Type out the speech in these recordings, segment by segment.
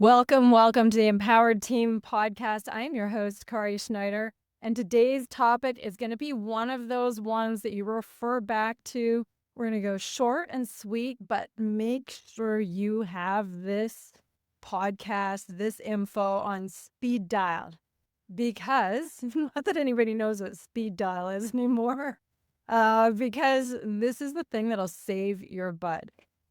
Welcome to the Empowered Team podcast. I am your host, Kari Schneider, and today's topic is going to be one of those ones that you refer back to. We're going to go short and sweet, but make sure you have this podcast, this info on speed dial, because not that anybody knows what speed dial is anymore, because this is the thing that'll save your butt.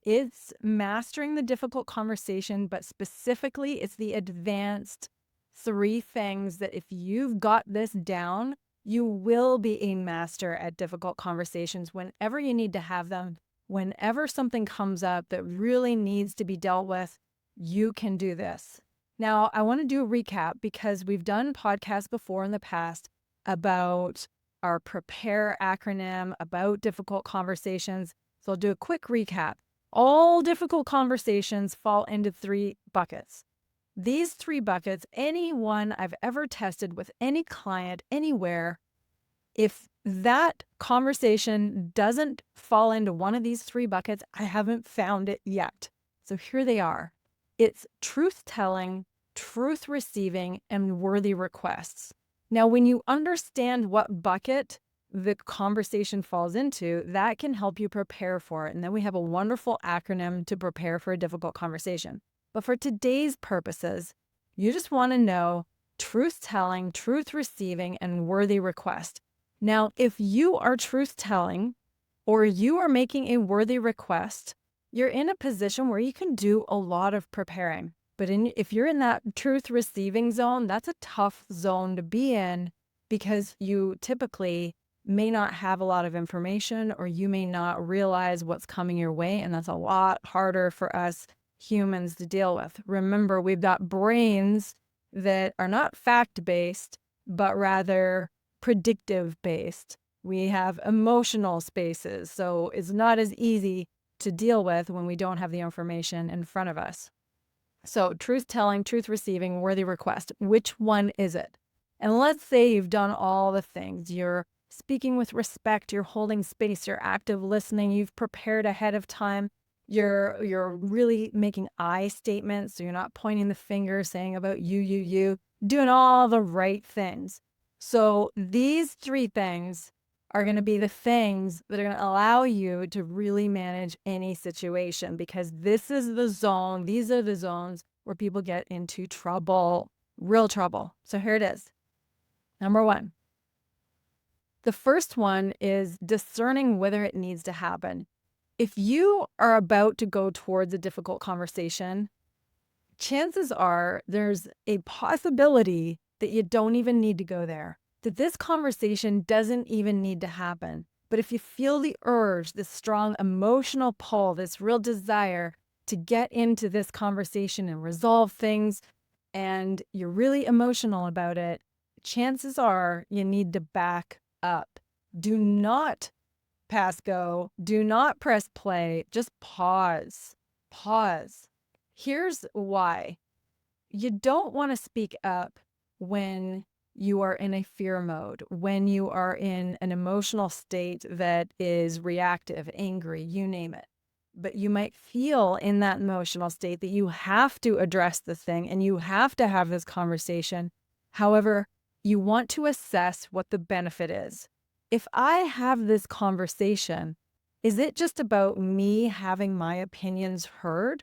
It's mastering the difficult conversation, but specifically it's the advanced 3 things that if you've got this down, you will be a master at difficult conversations whenever you need to have them. Whenever something comes up that really needs to be dealt with, you can do this. Now, I want to do a recap because we've done podcasts before in the past about our PREPARE acronym, about difficult conversations. So I'll do a quick recap. All difficult conversations fall into 3 buckets. These 3 buckets, any one I've ever tested with any client anywhere, if that conversation doesn't fall into one of these 3 buckets, I haven't found it yet. So here they are. It's truth-telling, truth-receiving, and worthy requests. Now, when you understand what bucket the conversation falls into, that can help you prepare for it. And then we have a wonderful acronym to prepare for a difficult conversation. But for today's purposes, you just want to know truth-telling, truth-receiving, and worthy request. Now, if you are truth-telling or you are making a worthy request, you're in a position where you can do a lot of preparing. But if you're in that truth-receiving zone, that's a tough zone to be in because you typically may not have a lot of information or you may not realize what's coming your way. And that's a lot harder for us humans to deal with. Remember, we've got brains that are not fact-based, but rather predictive-based. We have emotional spaces. So it's not as easy to deal with when we don't have the information in front of us. So truth-telling, truth-receiving, worthy request. Which one is it? And let's say you've done all the things. You're speaking with respect, you're holding space, you're active listening, you've prepared ahead of time, you're really making I statements, so you're not pointing the finger saying about you, doing all the right things. So these 3 things are going to be the things that are going to allow you to really manage any situation, because this is the zone, these are the zones where people get into trouble, real trouble. So here it is. Number 1. The first one is discerning whether it needs to happen. If you are about to go towards a difficult conversation, chances are there's a possibility that you don't even need to go there, that this conversation doesn't even need to happen. But if you feel the urge, this strong emotional pull, this real desire to get into this conversation and resolve things, and you're really emotional about it, chances are you need to back up. Do not pass go. Do not press play. Just pause. Pause. Here's why. You don't want to speak up when you are in a fear mode, when you are in an emotional state that is reactive, angry, you name it. But you might feel in that emotional state that you have to address the thing and you have to have this conversation. However, you want to assess what the benefit is. If I have this conversation, is it just about me having my opinions heard?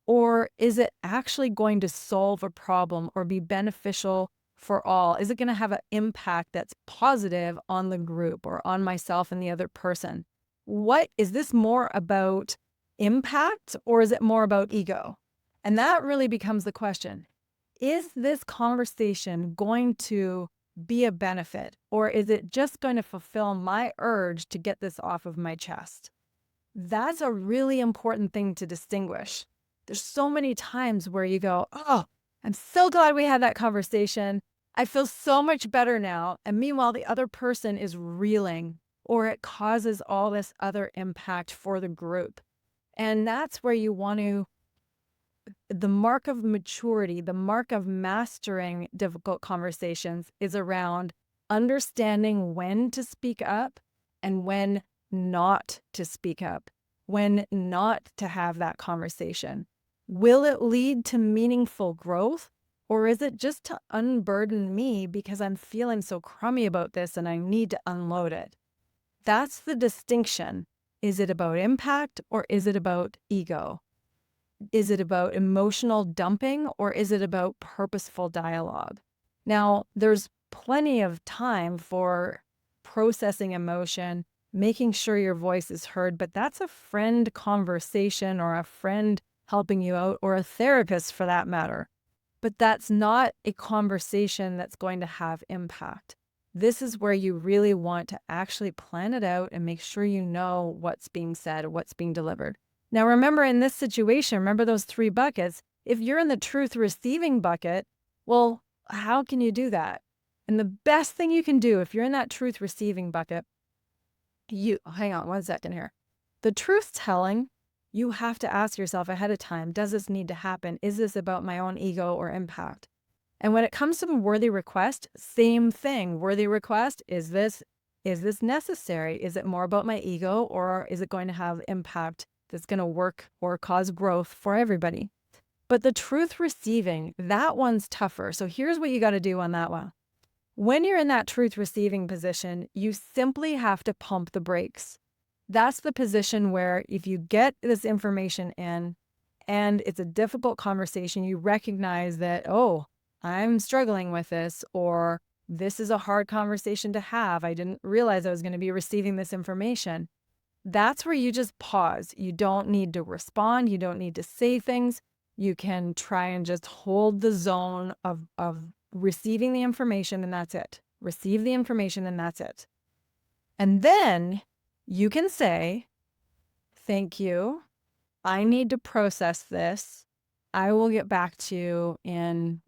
Or is it actually going to solve a problem or be beneficial for all? Is it going to have an impact that's positive on the group or on myself and the other person? What is this more about impact or is it more about ego? And that really becomes the question. Is this conversation going to be a benefit, or is it just going to fulfill my urge to get this off of my chest? That's a really important thing to distinguish. There's so many times where you go, oh, I'm so glad we had that conversation. I feel so much better now. And meanwhile, the other person is reeling, or it causes all this other impact for the group. And that's where you want to, the mark of maturity, the mark of mastering difficult conversations is around understanding when to speak up and when not to speak up, when not to have that conversation. Will it lead to meaningful growth? Or is it just to unburden me because I'm feeling so crummy about this and I need to unload it? That's the distinction. Is it about impact or is it about ego? Is it about emotional dumping or is it about purposeful dialogue? Now, there's plenty of time for processing emotion, making sure your voice is heard, but that's a friend conversation or a friend helping you out or a therapist for that matter. But that's not a conversation that's going to have impact. This is where you really want to actually plan it out and make sure you know what's being said, what's being delivered. Now, remember in this situation, remember those 3 buckets. If you're in the truth receiving bucket, well, how can you do that? And the best thing you can do if you're in that truth receiving bucket, hang on 1 second here. The truth telling, you have to ask yourself ahead of time, does this need to happen? Is this about my own ego or impact? And when it comes to the worthy request, same thing. Worthy request, is this necessary? Is it more about my ego or is it going to have impact that's going to work or cause growth for everybody? But the truth receiving, that one's tougher. So here's what you got to do on that one. When you're in that truth receiving position, you simply have to pump the brakes. That's the position where if you get this information in and it's a difficult conversation, you recognize that, oh, I'm struggling with this, or this is a hard conversation to have. I didn't realize I was going to be receiving this information. That's where you just pause. You don't need to respond. You don't need to say things. You can try and just hold the zone of receiving the information, and that's it. Receive the information, and that's it. And then you can say, thank you. I need to process this. I will get back to you in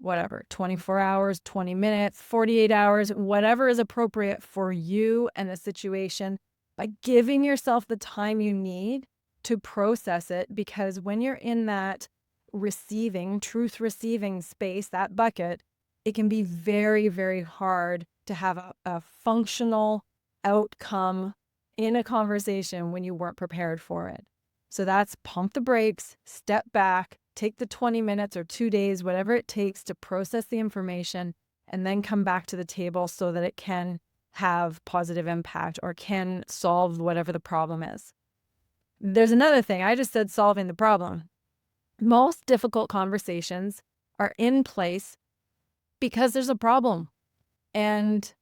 24 hours, 20 minutes, 48 hours, whatever is appropriate for you and the situation, by giving yourself the time you need to process it. Because when you're in that receiving, truth receiving space, that bucket, it can be very, very hard to have a functional outcome in a conversation when you weren't prepared for it. So that's pump the brakes, step back, take the 20 minutes or 2 days, whatever it takes to process the information, and then come back to the table so that it can have positive impact or can solve whatever the problem is. There's another thing. I just said solving the problem. Most difficult conversations are in place because there's a problem. And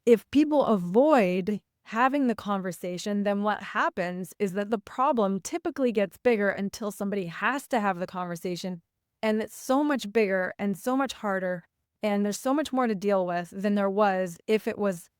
if people avoid having the conversation, then what happens is that the problem typically gets bigger until somebody has to have the conversation. And it's so much bigger and so much harder. And there's so much more to deal with than there was if it was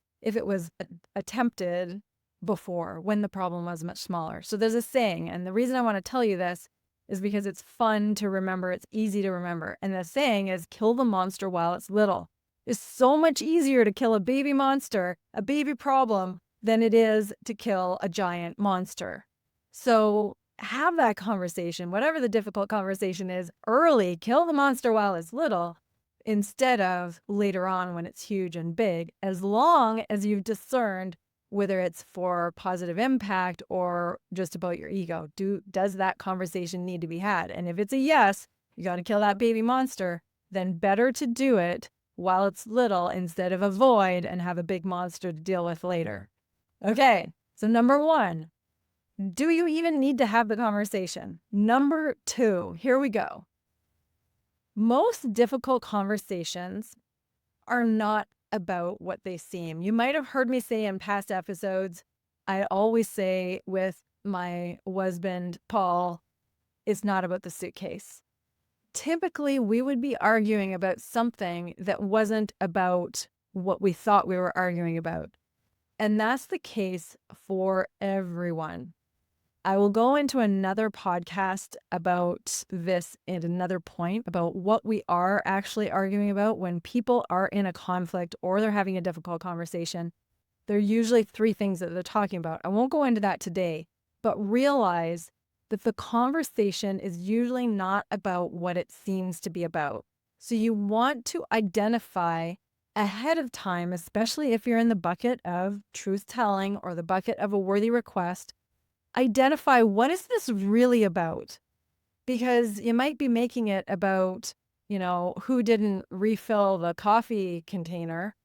attempted before, when the problem was much smaller. So there's a saying, and the reason I want to tell you this is because it's fun to remember. It's easy to remember. And the saying is, kill the monster while it's little. It's so much easier to kill a baby monster, a baby problem, than it is to kill a giant monster. So have that conversation, whatever the difficult conversation is, early. Kill the monster while it's little, instead of later on when it's huge and big, as long as you've discerned whether it's for positive impact or just about your ego. Does that conversation need to be had? And if it's a yes, you got to kill that baby monster, then better to do it while it's little instead of avoid and have a big monster to deal with later. Okay, so number 1, do you even need to have the conversation? Number 2, here we go. Most difficult conversations are not about what they seem. You might have heard me say in past episodes, I always say with my husband, Paul, it's not about the suitcase. Typically, we would be arguing about something that wasn't about what we thought we were arguing about. And that's the case for everyone. I will go into another podcast about this at another point, about what we are actually arguing about when people are in a conflict or they're having a difficult conversation. There are usually 3 things that they're talking about. I won't go into that today, but realize that the conversation is usually not about what it seems to be about. So you want to identify ahead of time, especially if you're in the bucket of truth telling or the bucket of a worthy request, identify, what is this really about? because you might be making it about, who didn't refill the coffee container,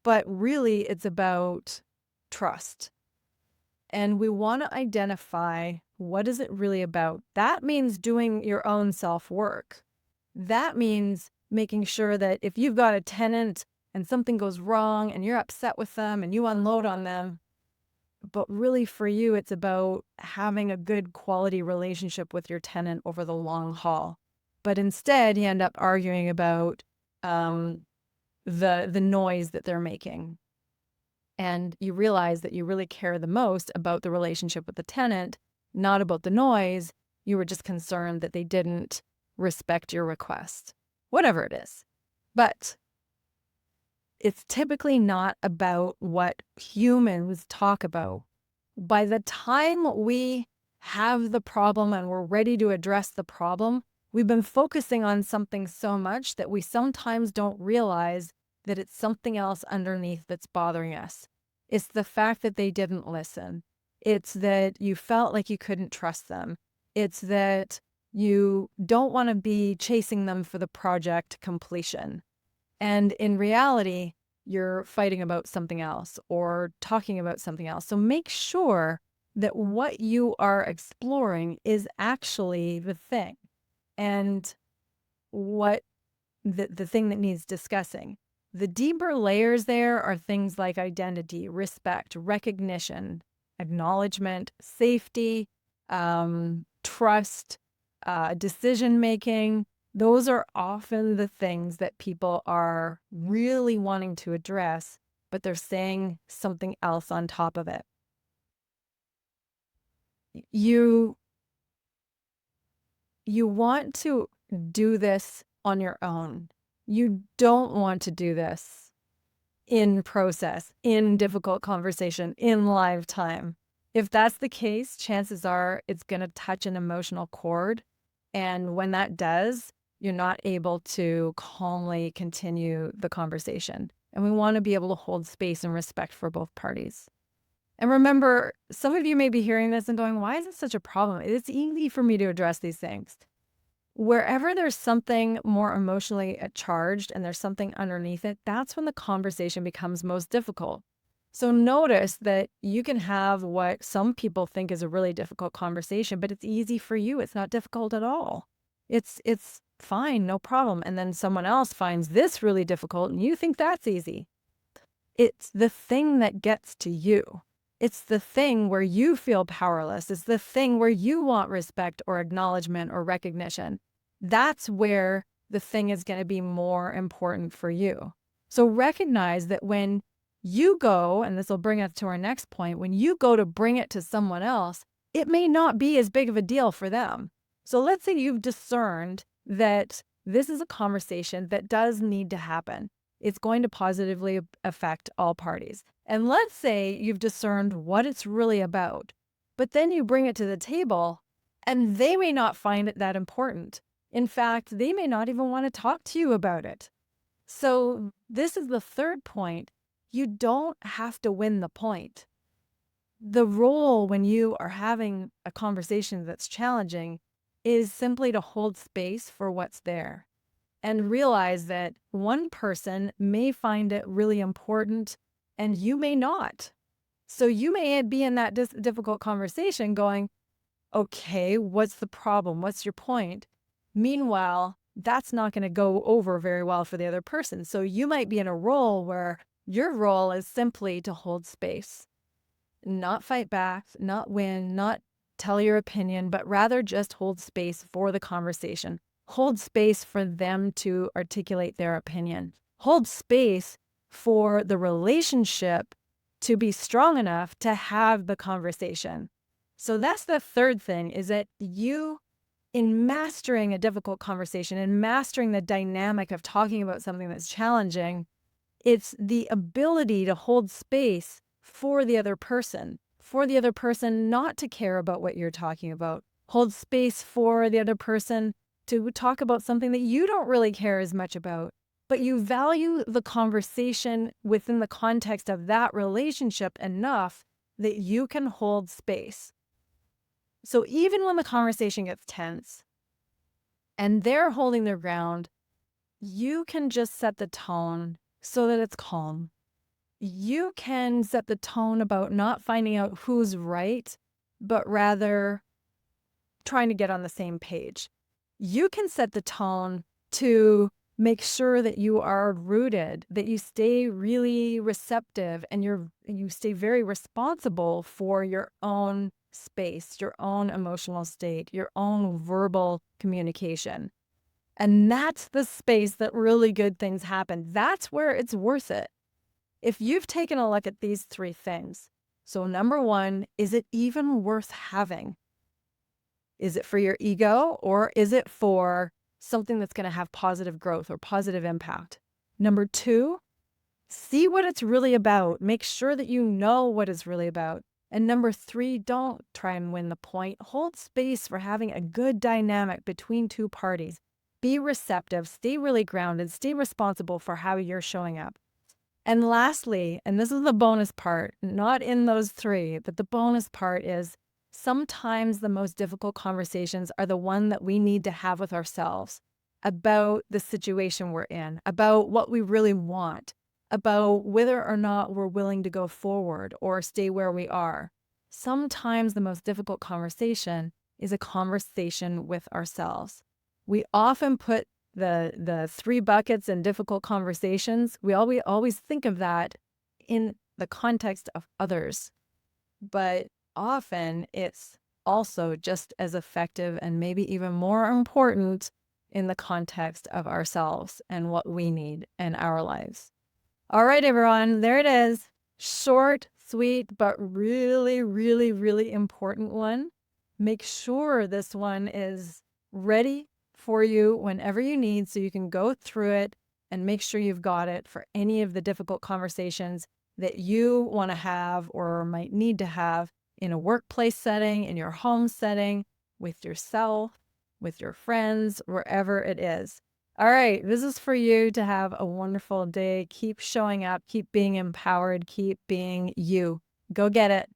but really it's about trust. And we want to identify, what is it really about? That means doing your own self-work. That means making sure that if you've got a tenant and something goes wrong and you're upset with them and you unload on them, but really for you, it's about having a good quality relationship with your tenant over the long haul. But instead, you end up arguing about the noise that they're making. And you realize that you really care the most about the relationship with the tenant, not about the noise. You were just concerned that they didn't respect your request, whatever it is. But it's typically not about what humans talk about. By the time we have the problem and we're ready to address the problem, we've been focusing on something so much that we sometimes don't realize that it's something else underneath that's bothering us. It's the fact that they didn't listen. It's that you felt like you couldn't trust them. It's that you don't want to be chasing them for the project completion. And in reality, you're fighting about something else or talking about something else. So make sure that what you are exploring is actually the thing, and what the thing that needs discussing. The deeper layers there are things like identity, respect, recognition, acknowledgement, safety, trust, decision-making. Those are often the things that people are really wanting to address, but they're saying something else on top of it. You want to do this on your own. You don't want to do this in process, in difficult conversation, in live time. If that's the case, chances are it's going to touch an emotional chord. And when that does, you're not able to calmly continue the conversation. And we want to be able to hold space and respect for both parties. And remember, some of you may be hearing this and going, why is it such a problem? It's easy for me to address these things. Wherever there's something more emotionally charged and there's something underneath it, that's when the conversation becomes most difficult. So notice that you can have what some people think is a really difficult conversation, but it's easy for you. It's not difficult at all. It's fine, no problem. And then someone else finds this really difficult and you think that's easy. It's the thing that gets to you. It's the thing where you feel powerless. It's the thing where you want respect or acknowledgement or recognition. That's where the thing is going to be more important for you. So recognize that when you go, and this will bring us to our next point, when you go to bring it to someone else, it may not be as big of a deal for them. So let's say you've discerned that this is a conversation that does need to happen. It's going to positively affect all parties. And let's say you've discerned what it's really about, but then you bring it to the table and they may not find it that important. In fact, they may not even want to talk to you about it. So this is the third point. You don't have to win the point. The role when you are having a conversation that's challenging is simply to hold space for what's there and realize that one person may find it really important and you may not. So you may be in that difficult conversation going, okay, what's the problem? What's your point? Meanwhile, that's not going to go over very well for the other person. So you might be in a role where your role is simply to hold space, not fight back, not win, not tell your opinion, but rather just hold space for the conversation. Hold space for them to articulate their opinion. Hold space for the relationship to be strong enough to have the conversation. So that's the third thing, is that you, in mastering a difficult conversation and mastering the dynamic of talking about something that's challenging, it's the ability to hold space for the other person not to care about what you're talking about. Hold space for the other person to talk about something that you don't really care as much about, but you value the conversation within the context of that relationship enough that you can hold space. So even when the conversation gets tense and they're holding their ground, you can just set the tone so that it's calm. You can set the tone about not finding out who's right, but rather trying to get on the same page. You can set the tone to make sure that you are rooted, that you stay really receptive, and you stay very responsible for your own space, your own emotional state, your own verbal communication. And that's the space that really good things happen. That's where it's worth it. If you've taken a look at these three things, so number one, is it even worth having? Is it for your ego, or is it for something that's going to have positive growth or positive impact? Number two, see what it's really about. Make sure that you know what it's really about. And number three, don't try and win the point. Hold space for having a good dynamic between two parties. Be receptive, stay really grounded, stay responsible for how you're showing up. And lastly, and this is the bonus part, not in those three, but the bonus part is sometimes the most difficult conversations are the one that we need to have with ourselves about the situation we're in, about what we really want, about whether or not we're willing to go forward or stay where we are. Sometimes the most difficult conversation is a conversation with ourselves. We often put the three buckets in difficult conversations. We always think of that in the context of others, but often it's also just as effective and maybe even more important in the context of ourselves and what we need in our lives. All right, everyone, there it is. Short, sweet, but really, really, really important one. Make sure this one is ready for you whenever you need so you can go through it and make sure you've got it for any of the difficult conversations that you want to have or might need to have in a workplace setting, in your home setting, with yourself, with your friends, wherever it is. All right, this is for you to have a wonderful day. Keep showing up, keep being empowered, keep being you. Go get it.